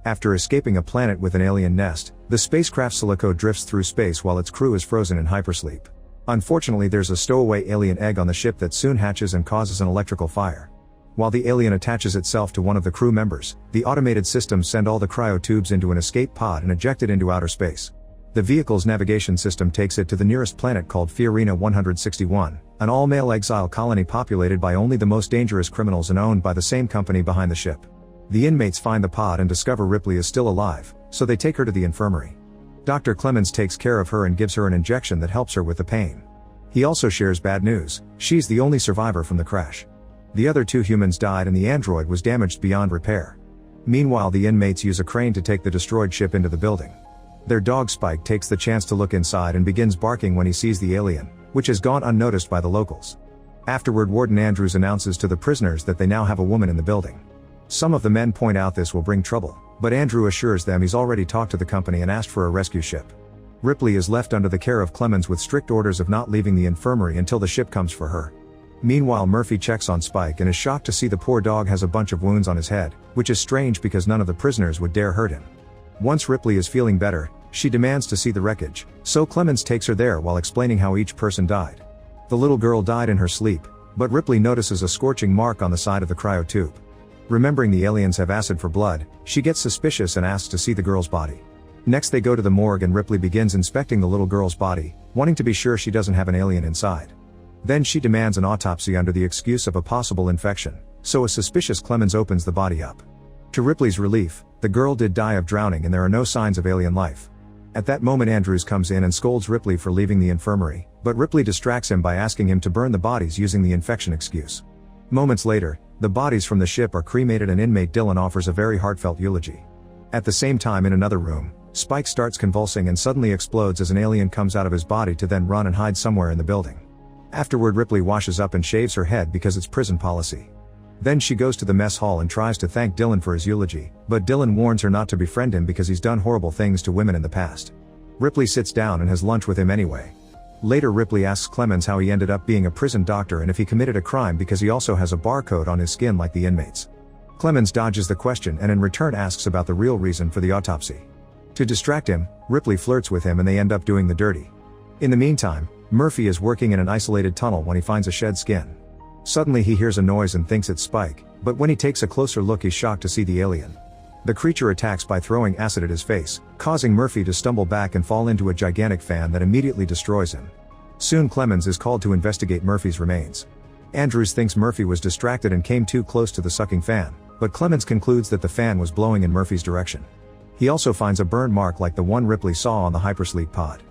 After escaping a planet with an alien nest, the spacecraft Silico drifts through space while its crew is frozen in hypersleep. Unfortunately, there's a stowaway alien egg on the ship that soon hatches and causes an electrical fire. While the alien attaches itself to one of the crew members, the automated systems send all the cryotubes into an escape pod and eject it into outer space. The vehicle's navigation system takes it to the nearest planet called Fiorina 161, an all-male exile colony populated by only the most dangerous criminals and owned by the same company behind the ship. The inmates find the pod and discover Ripley is still alive, so they take her to the infirmary. Dr. Clemens takes care of her and gives her an injection that helps her with the pain. He also shares bad news: she's the only survivor from the crash. The other 2 humans died and the android was damaged beyond repair. Meanwhile, the inmates use a crane to take the destroyed ship into the building. Their dog Spike takes the chance to look inside and begins barking when he sees the alien, which has gone unnoticed by the locals. Afterward, Warden Andrews announces to the prisoners that they now have a woman in the building. Some of the men point out this will bring trouble, but Andrew assures them he's already talked to the company and asked for a rescue ship. Ripley is left under the care of Clemens with strict orders of not leaving the infirmary until the ship comes for her. Meanwhile, Murphy checks on Spike and is shocked to see the poor dog has a bunch of wounds on his head, which is strange because none of the prisoners would dare hurt him. Once Ripley is feeling better, she demands to see the wreckage, so Clemens takes her there while explaining how each person died. The little girl died in her sleep, but Ripley notices a scorching mark on the side of the cryotube. Remembering the aliens have acid for blood, she gets suspicious and asks to see the girl's body. Next they go to the morgue and Ripley begins inspecting the little girl's body, wanting to be sure she doesn't have an alien inside. Then she demands an autopsy under the excuse of a possible infection, so a suspicious Clemens opens the body up. To Ripley's relief, the girl did die of drowning and there are no signs of alien life. At that moment, Andrews comes in and scolds Ripley for leaving the infirmary, but Ripley distracts him by asking him to burn the bodies using the infection excuse. Moments later, the bodies from the ship are cremated and inmate Dylan offers a very heartfelt eulogy. At the same time, in another room, Spike starts convulsing and suddenly explodes as an alien comes out of his body to then run and hide somewhere in the building. Afterward, Ripley washes up and shaves her head because it's prison policy. Then she goes to the mess hall and tries to thank Dylan for his eulogy, but Dylan warns her not to befriend him because he's done horrible things to women in the past. Ripley sits down and has lunch with him anyway. Later, Ripley asks Clemens how he ended up being a prison doctor and if he committed a crime because he also has a barcode on his skin like the inmates. Clemens dodges the question and in return asks about the real reason for the autopsy. To distract him, Ripley flirts with him and they end up doing the dirty. In the meantime, Murphy is working in an isolated tunnel when he finds a shed skin. Suddenly he hears a noise and thinks it's Spike, but when he takes a closer look he's shocked to see the alien. The creature attacks by throwing acid at his face, causing Murphy to stumble back and fall into a gigantic fan that immediately destroys him. Soon Clemens is called to investigate Murphy's remains. Andrews thinks Murphy was distracted and came too close to the sucking fan, but Clemens concludes that the fan was blowing in Murphy's direction. He also finds a burn mark like the one Ripley saw on the hypersleep pod.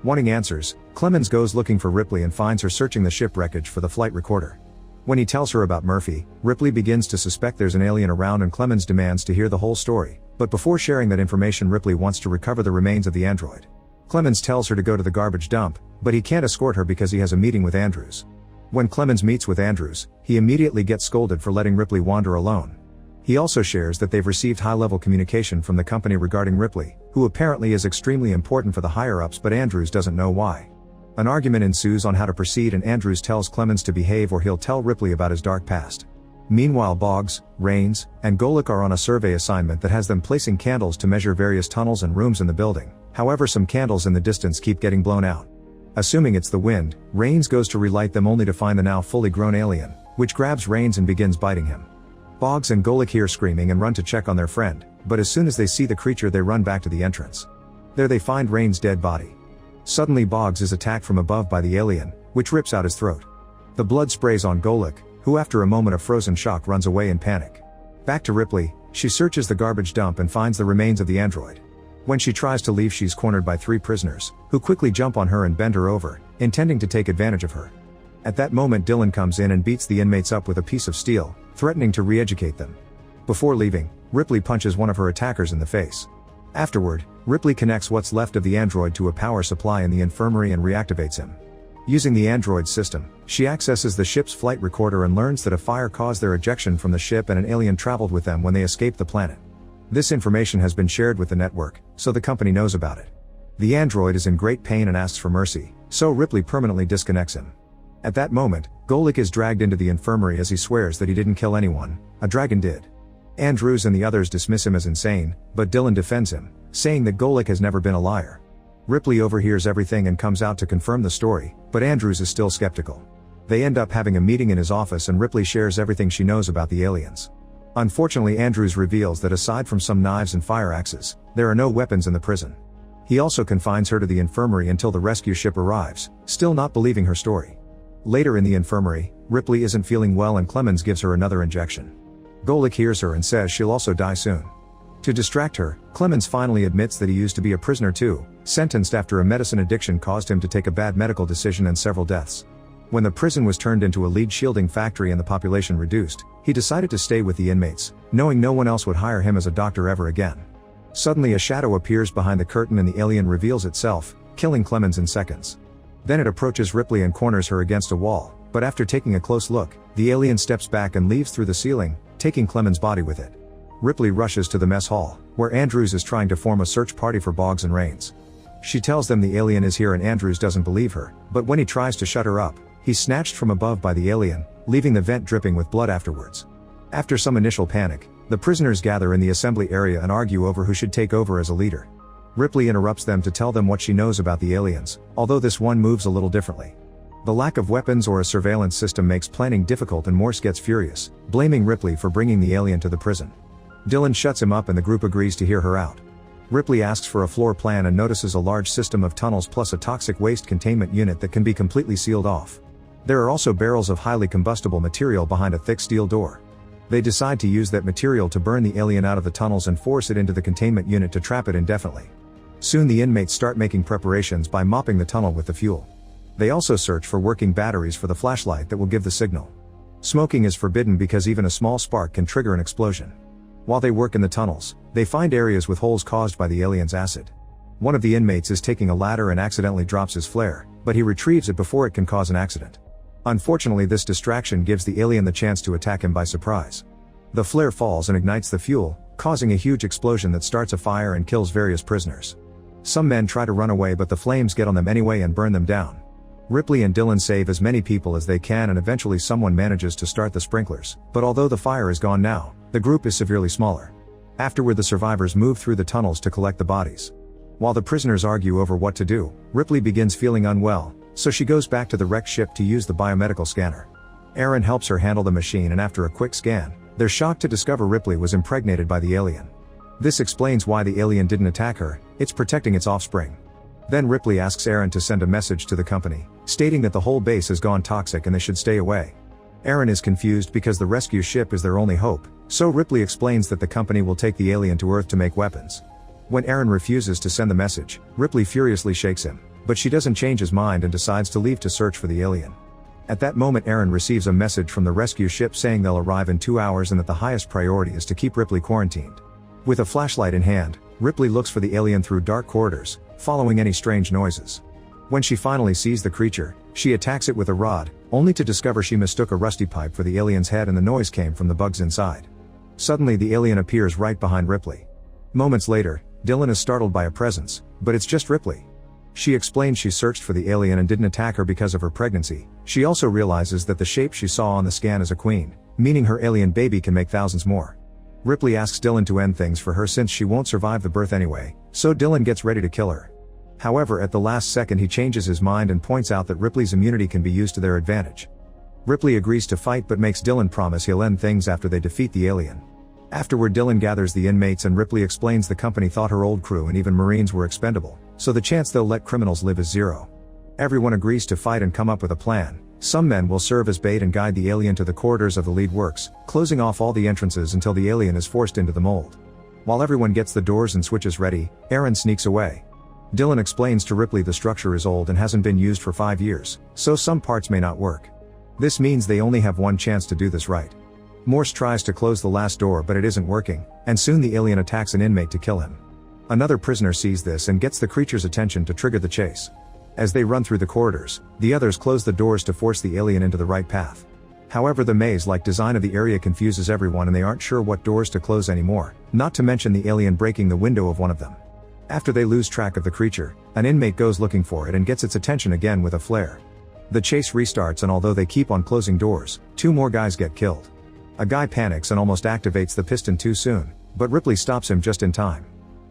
Wanting answers, Clemens goes looking for Ripley and finds her searching the ship wreckage for the flight recorder. When he tells her about Murphy, Ripley begins to suspect there's an alien around and Clemens demands to hear the whole story, but before sharing that information, Ripley wants to recover the remains of the android. Clemens tells her to go to the garbage dump, but he can't escort her because he has a meeting with Andrews. When Clemens meets with Andrews, he immediately gets scolded for letting Ripley wander alone. He also shares that they've received high-level communication from the company regarding Ripley, who apparently is extremely important for the higher-ups, but Andrews doesn't know why. An argument ensues on how to proceed and Andrews tells Clemens to behave or he'll tell Ripley about his dark past. Meanwhile, Boggs, Rains, and Golik are on a survey assignment that has them placing candles to measure various tunnels and rooms in the building. However, some candles in the distance keep getting blown out. Assuming it's the wind, Rains goes to relight them only to find the now fully grown alien, which grabs Rains and begins biting him. Boggs and Golik hear screaming and run to check on their friend, but as soon as they see the creature they run back to the entrance. There they find Rains' dead body. Suddenly Boggs is attacked from above by the alien, which rips out his throat. The blood sprays on Golik, who after a moment of frozen shock runs away in panic. Back to Ripley, she searches the garbage dump and finds the remains of the android. When she tries to leave, she's cornered by 3 prisoners, who quickly jump on her and bend her over, intending to take advantage of her. At that moment Dylan comes in and beats the inmates up with a piece of steel, threatening to re-educate them. Before leaving, Ripley punches one of her attackers in the face. Afterward, Ripley connects what's left of the android to a power supply in the infirmary and reactivates him. Using the android's system, she accesses the ship's flight recorder and learns that a fire caused their ejection from the ship and an alien traveled with them when they escaped the planet. This information has been shared with the network, so the company knows about it. The android is in great pain and asks for mercy, so Ripley permanently disconnects him. At that moment, Golik is dragged into the infirmary as he swears that he didn't kill anyone, a dragon did. Andrews and the others dismiss him as insane, but Dylan defends him, saying that Golik has never been a liar. Ripley overhears everything and comes out to confirm the story, but Andrews is still skeptical. They end up having a meeting in his office and Ripley shares everything she knows about the aliens. Unfortunately, Andrews reveals that aside from some knives and fire axes, there are no weapons in the prison. He also confines her to the infirmary until the rescue ship arrives, still not believing her story. Later in the infirmary, Ripley isn't feeling well and Clemens gives her another injection. Golik hears her and says she'll also die soon. To distract her, Clemens finally admits that he used to be a prisoner too, sentenced after a medicine addiction caused him to take a bad medical decision and several deaths. When the prison was turned into a lead shielding factory and the population reduced, he decided to stay with the inmates, knowing no one else would hire him as a doctor ever again. Suddenly a shadow appears behind the curtain and the alien reveals itself, killing Clemens in seconds. Then it approaches Ripley and corners her against a wall, but after taking a close look, the alien steps back and leaves through the ceiling, taking Clemens' body with it. Ripley rushes to the mess hall, where Andrews is trying to form a search party for Boggs and Rains. She tells them the alien is here and Andrews doesn't believe her, but when he tries to shut her up, he's snatched from above by the alien, leaving the vent dripping with blood afterwards. After some initial panic, the prisoners gather in the assembly area and argue over who should take over as a leader. Ripley interrupts them to tell them what she knows about the aliens, although this one moves a little differently. The lack of weapons or a surveillance system makes planning difficult and Morse gets furious, blaming Ripley for bringing the alien to the prison. Dylan shuts him up and the group agrees to hear her out. Ripley asks for a floor plan and notices a large system of tunnels plus a toxic waste containment unit that can be completely sealed off. There are also barrels of highly combustible material behind a thick steel door. They decide to use that material to burn the alien out of the tunnels and force it into the containment unit to trap it indefinitely. Soon the inmates start making preparations by mopping the tunnel with the fuel. They also search for working batteries for the flashlight that will give the signal. Smoking is forbidden because even a small spark can trigger an explosion. While they work in the tunnels, they find areas with holes caused by the alien's acid. One of the inmates is taking a ladder and accidentally drops his flare, but he retrieves it before it can cause an accident. Unfortunately, this distraction gives the alien the chance to attack him by surprise. The flare falls and ignites the fuel, causing a huge explosion that starts a fire and kills various prisoners. Some men try to run away but the flames get on them anyway and burn them down. Ripley and Dylan save as many people as they can and eventually someone manages to start the sprinklers, but although the fire is gone now, the group is severely smaller. Afterward the survivors move through the tunnels to collect the bodies. While the prisoners argue over what to do, Ripley begins feeling unwell, so she goes back to the wrecked ship to use the biomedical scanner. Aaron helps her handle the machine and after a quick scan, they're shocked to discover Ripley was impregnated by the alien. This explains why the alien didn't attack her, it's protecting its offspring. Then Ripley asks Aaron to send a message to the company, stating that the whole base has gone toxic and they should stay away. Aaron is confused because the rescue ship is their only hope, so Ripley explains that the company will take the alien to Earth to make weapons. When Aaron refuses to send the message, Ripley furiously shakes him, but she doesn't change his mind and decides to leave to search for the alien. At that moment Aaron receives a message from the rescue ship saying they'll arrive in 2 hours and that the highest priority is to keep Ripley quarantined. With a flashlight in hand, Ripley looks for the alien through dark corridors, following any strange noises. When she finally sees the creature, she attacks it with a rod, only to discover she mistook a rusty pipe for the alien's head and the noise came from the bugs inside. Suddenly the alien appears right behind Ripley. Moments later, Dylan is startled by a presence, but it's just Ripley. She explains she searched for the alien and didn't attack her because of her pregnancy. She also realizes that the shape she saw on the scan is a queen, meaning her alien baby can make thousands more. Ripley asks Dylan to end things for her since she won't survive the birth anyway, so Dylan gets ready to kill her. However, at the last second he changes his mind and points out that Ripley's immunity can be used to their advantage. Ripley agrees to fight but makes Dylan promise he'll end things after they defeat the alien. Afterward Dylan gathers the inmates and Ripley explains the company thought her old crew and even Marines were expendable, so the chance they'll let criminals live is zero. Everyone agrees to fight and come up with a plan. Some men will serve as bait and guide the alien to the corridors of the lead works, closing off all the entrances until the alien is forced into the mold. While everyone gets the doors and switches ready, Aaron sneaks away. Dylan explains to Ripley the structure is old and hasn't been used for 5 years, so some parts may not work. This means they only have one chance to do this right. Morse tries to close the last door but it isn't working, and soon the alien attacks an inmate to kill him. Another prisoner sees this and gets the creature's attention to trigger the chase. As they run through the corridors, the others close the doors to force the alien into the right path. However, the maze-like design of the area confuses everyone and they aren't sure what doors to close anymore, not to mention the alien breaking the window of one of them. After they lose track of the creature, an inmate goes looking for it and gets its attention again with a flare. The chase restarts and although they keep on closing doors, 2 more guys get killed. A guy panics and almost activates the piston too soon, but Ripley stops him just in time.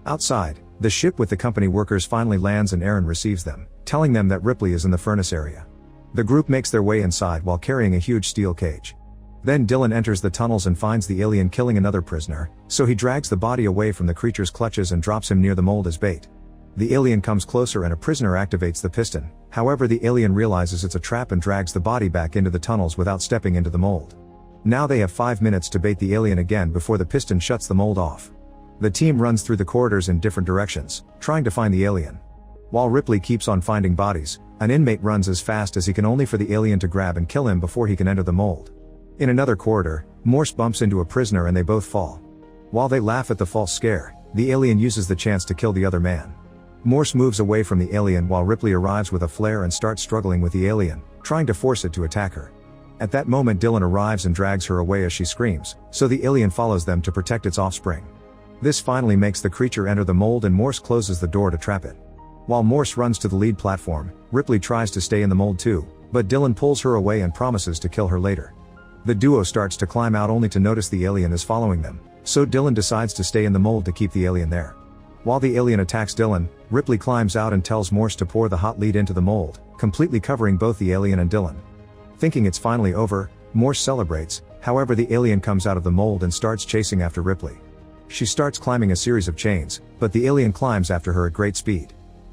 Outside, the ship with the company workers finally lands and Aaron receives them, telling them that Ripley is in the furnace area. The group makes their way inside while carrying a huge steel cage. Then Dylan enters the tunnels and finds the alien killing another prisoner, so he drags the body away from the creature's clutches and drops him near the mold as bait. The alien comes closer and a prisoner activates the piston, however the alien realizes it's a trap and drags the body back into the tunnels without stepping into the mold. Now they have 5 minutes to bait the alien again before the piston shuts the mold off. The team runs through the corridors in different directions, trying to find the alien. While Ripley keeps on finding bodies, an inmate runs as fast as he can only for the alien to grab and kill him before he can enter the mold. In another corridor, Morse bumps into a prisoner and they both fall. While they laugh at the false scare, the alien uses the chance to kill the other man. Morse moves away from the alien while Ripley arrives with a flare and starts struggling with the alien, trying to force it to attack her. At that moment Dylan arrives and drags her away as she screams, so the alien follows them to protect its offspring. This finally makes the creature enter the mold and Morse closes the door to trap it. While Morse runs to the lead platform, Ripley tries to stay in the mold too, but Dylan pulls her away and promises to kill her later. The duo starts to climb out only to notice the alien is following them, so Dylan decides to stay in the mold to keep the alien there. While the alien attacks Dylan, Ripley climbs out and tells Morse to pour the hot lead into the mold, completely covering both the alien and Dylan. Thinking it's finally over, Morse celebrates, however the alien comes out of the mold and starts chasing after Ripley. She starts climbing a series of chains, but the alien climbs after her at great speed.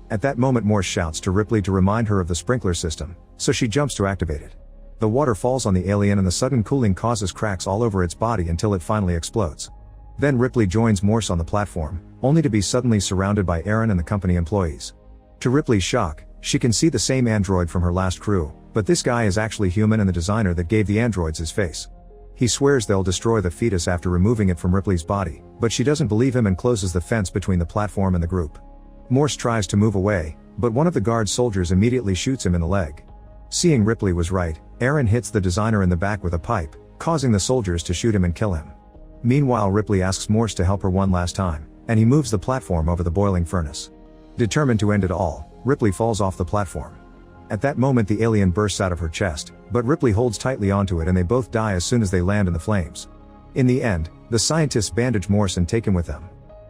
At that moment Morse shouts to Ripley to remind her of the sprinkler system, so she jumps to activate it. The water falls on the alien and the sudden cooling causes cracks all over its body until it finally explodes. Then Ripley joins Morse on the platform, only to be suddenly surrounded by Aaron and the company employees. To Ripley's shock, she can see the same android from her last crew, but this guy is actually human and the designer that gave the androids his face. He swears they'll destroy the fetus after removing it from Ripley's body, but she doesn't believe him and closes the fence between the platform and the group. Morse tries to move away, but one of the guard soldiers immediately shoots him in the leg. Seeing Ripley was right, Aaron hits the designer in the back with a pipe, causing the soldiers to shoot him and kill him. Meanwhile Ripley asks Morse to help her one last time, and he moves the platform over the boiling furnace. Determined to end it all, Ripley falls off the platform. At that moment the alien bursts out of her chest, but Ripley holds tightly onto it and they both die as soon as they land in the flames. In the end, the scientists bandage Morse and take him with them.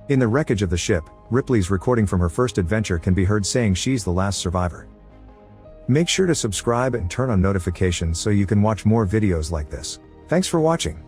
In the wreckage of the ship, Ripley's recording from her first adventure can be heard saying she's the last survivor. Make sure to subscribe and turn on notifications so you can watch more videos like this. Thanks for watching.